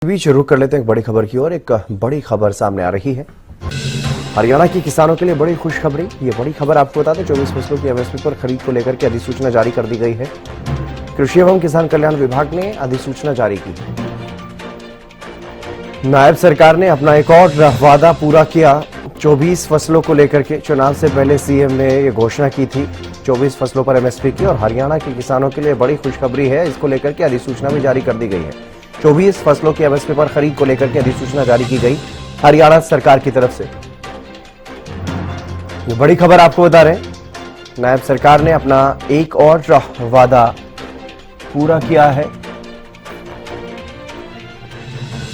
बीच रुक कर लेते हैं एक बड़ी खबर की ओर। एक बड़ी खबर सामने आ रही है हरियाणा के किसानों के लिए बड़ी खुशखबरी। ये बड़ी खबर आपको बता दें, 24 फसलों की एमएसपी पर खरीद को लेकर के अधिसूचना जारी कर दी गई है। कृषि एवं किसान कल्याण विभाग ने अधिसूचना जारी की। नायब सरकार ने अपना एक और वादा पूरा किया। 24 फसलों को लेकर के चुनाव से पहले सीएम ने ये घोषणा की थी 24 फसलों पर एमएसपी की, और हरियाणा के किसानों के लिए बड़ी खुशखबरी है। इसको लेकर के अधिसूचना भी जारी कर दी गई है। 24 फसलों की एमएसपी पर खरीद को लेकर के अधिसूचना जारी की गई हरियाणा सरकार की तरफ से। ये बड़ी खबर आपको बता रहे हैं, नायब सरकार ने अपना एक और वादा पूरा किया है।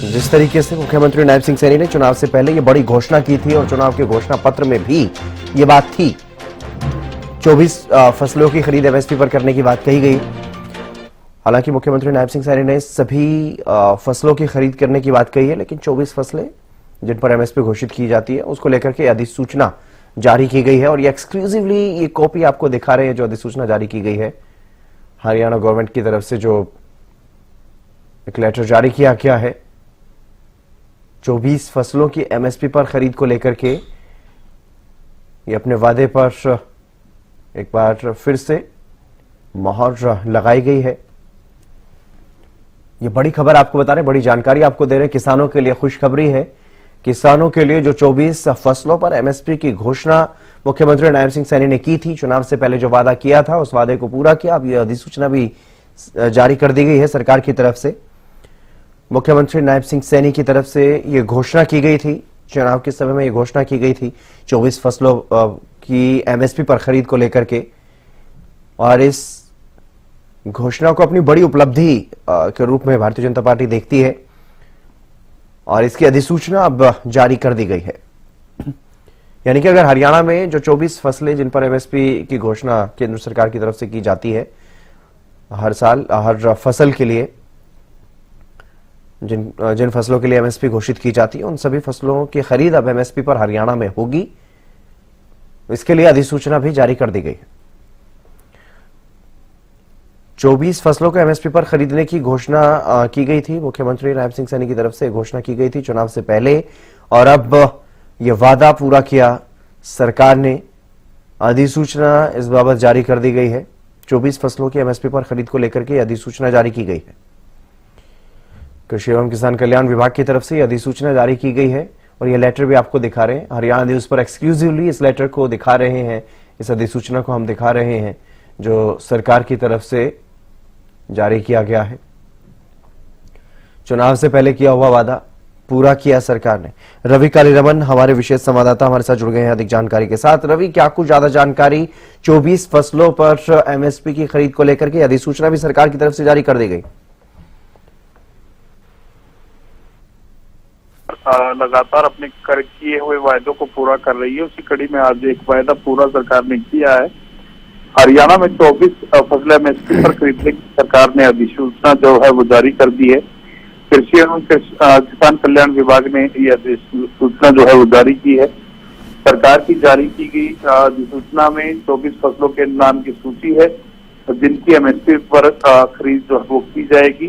जिस तरीके से मुख्यमंत्री नायब सिंह सैनी ने चुनाव से पहले ये बड़ी घोषणा की थी और चुनाव के घोषणा पत्र में भी ये बात थी, 24 फसलों की खरीद एमएसपी पर करने की बात कही गई। हालांकि मुख्यमंत्री नायब सिंह सैनी ने सभी फसलों की खरीद करने की बात कही है, लेकिन 24 फसलें जिन पर एमएसपी घोषित की जाती है उसको लेकर के अधिसूचना जारी की गई है। और ये एक्सक्लूसिवली ये कॉपी आपको दिखा रहे हैं जो अधिसूचना जारी की गई है हरियाणा गवर्नमेंट की तरफ से, जो एक लेटर जारी किया गया है 24 फसलों की एमएसपी पर खरीद को लेकर के। ये अपने वादे पर एक बार फिर से मोहर लगाई गई है। ये बड़ी खबर आपको बता रहे हैं, बड़ी जानकारी आपको दे रहे हैं। किसानों के लिए खुशखबरी है। किसानों के लिए जो 24 फसलों पर एमएसपी की घोषणा मुख्यमंत्री नायब सिंह सैनी ने की थी, चुनाव से पहले जो वादा किया था उस वादे को पूरा किया। अब यह अधिसूचना भी जारी कर दी गई है सरकार की तरफ से। मुख्यमंत्री नायब सिंह सैनी की तरफ से यह घोषणा की गई थी, चुनाव के समय में यह घोषणा की गई थी 24 फसलों की एमएसपी पर खरीद को लेकर के। और इस घोषणा को अपनी बड़ी उपलब्धि के रूप में भारतीय जनता पार्टी देखती है और इसकी अधिसूचना अब जारी कर दी गई है। यानी कि अगर हरियाणा में जो 24 फसलें जिन पर एमएसपी की घोषणा केंद्र सरकार की तरफ से की जाती है हर साल, हर फसल के लिए जिन फसलों के लिए एमएसपी घोषित की जाती है, उन सभी फसलों की खरीद अब एमएसपी पर हरियाणा में होगी। इसके लिए अधिसूचना भी जारी कर दी गई है। 24 फसलों को एमएसपी पर खरीदने की घोषणा की गई थी, मुख्यमंत्री नायब सिंह सैनी की तरफ से घोषणा की गई थी चुनाव से पहले, और अब यह वादा पूरा किया सरकार ने। अधिसूचना इस बाबत जारी कर दी गई है। 24 फसलों की एमएसपी पर खरीद को लेकर के अधिसूचना जारी की गई है। कृषि एवं किसान कल्याण विभाग की तरफ से अधिसूचना जारी की गई है और यह लेटर भी आपको दिखा रहे हैं। हरियाणा न्यूज पर एक्सक्लूसिवली इस लेटर को दिखा रहे हैं, इस अधिसूचना को हम दिखा रहे हैं जो सरकार की तरफ से जारी किया गया है। चुनाव से पहले किया हुआ वादा पूरा किया सरकार ने। रवि कालीरमन हमारे विशेष संवाददाता हमारे साथ जुड़ गए हैं अधिक जानकारी के साथ। रवि, क्या कुछ ज्यादा जानकारी 24 फसलों पर एमएसपी की खरीद को लेकर के अधिसूचना भी सरकार की तरफ से जारी कर दी गई? लगातार अपने किए हुए वायदों को पूरा कर रही है। उसी कड़ी में आज एक वायदा पूरा सरकार ने किया है। हरियाणा में 24 फसलें एमएसपी पर खरीदने की सरकार ने अधिसूचना जो है वो जारी कर दी है। कृषि एवं किसान कल्याण विभाग ने ये अधिसूचना जो है वो जारी की है। सरकार की जारी की गई अधिसूचना में 24 फसलों के नाम की सूची है जिनकी एमएसपी पर खरीद जो है वो की जाएगी।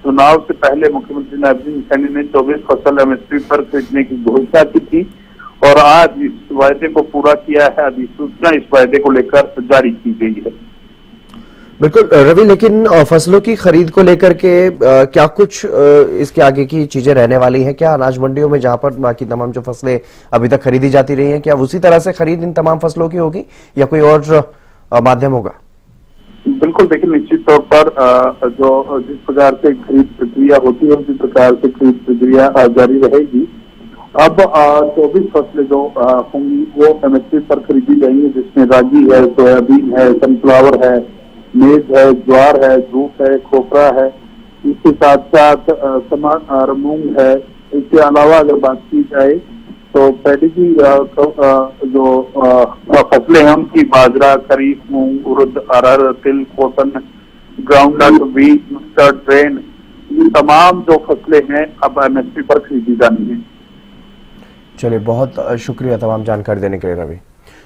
चुनाव से पहले मुख्यमंत्री नायब सिंह सैनी ने 24 फसल एमएसपी पर खरीदने की घोषणा की थी और आज इस वायदे को पूरा किया है। अधिसूचना इस वायदे को लेकर जारी की गई है। बिल्कुल रवि, लेकिन फसलों की खरीद को लेकर के क्या कुछ इसके आगे की चीजें रहने वाली हैं? क्या अनाज मंडियों में जहां पर बाकी तमाम जो फसलें अभी तक खरीदी जाती रही हैं, क्या उसी तरह से खरीद इन तमाम फसलों की होगी या कोई और माध्यम होगा? बिल्कुल, देखिए निश्चित तौर पर जो जिस प्रकार से खरीद प्रक्रिया होती है उसी प्रकार से खरीद प्रक्रिया जारी रहेगी। अब 24 फसलें जो होंगी वो एमएसपी पर खरीदी जाएंगी, जिसमें रागी है, सोयाबीन है, सनफ्लावर है, मेज है, ज्वार है, जूट है, खोपरा है। इसके साथ साथ मूंग है। इसके अलावा अगर बात की जाए तो पैडी की जो फसलें हैं उनकी बाजरा, खरीफ, मूंग, उड़द, अरहर, तिल, cotton, groundnut, wheat, mustard, grain, ये तमाम जो फसलें हैं अब एमएसपी पर खरीदी जानी है। चलिए, बहुत शुक्रिया तमाम जानकारी देने के लिए रवि।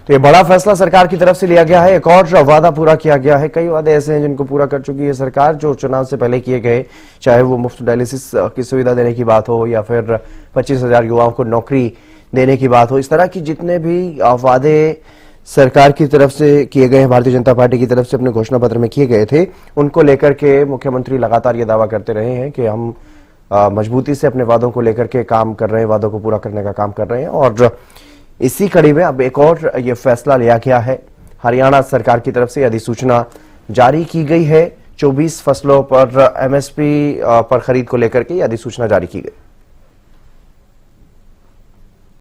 तो ये बड़ा फैसला सरकार की तरफ से लिया गया है, एक और वादा पूरा किया गया है। कई वादे ऐसे हैं जिनको पूरा कर चुकी है सरकार, जो चुनाव से पहले किए गए, चाहे वो मुफ्त डायलिसिस की सुविधा देने की बात हो या फिर 25,000 युवाओं को नौकरी देने की बात हो। इस तरह की जितने भी वादे सरकार की तरफ से किए गए हैं, भारतीय जनता पार्टी की तरफ से अपने घोषणा पत्र में किए गए थे, उनको लेकर के मुख्यमंत्री लगातार ये दावा करते रहे हैं कि हम मजबूती से अपने वादों को लेकर के काम कर रहे हैं, वादों को पूरा करने का काम कर रहे हैं। और इसी कड़ी में अब एक और ये फैसला लिया गया है। हरियाणा सरकार की तरफ से अधिसूचना जारी की गई है। 24 फसलों पर एमएसपी पर खरीद को लेकर के ये अधिसूचना जारी की गई।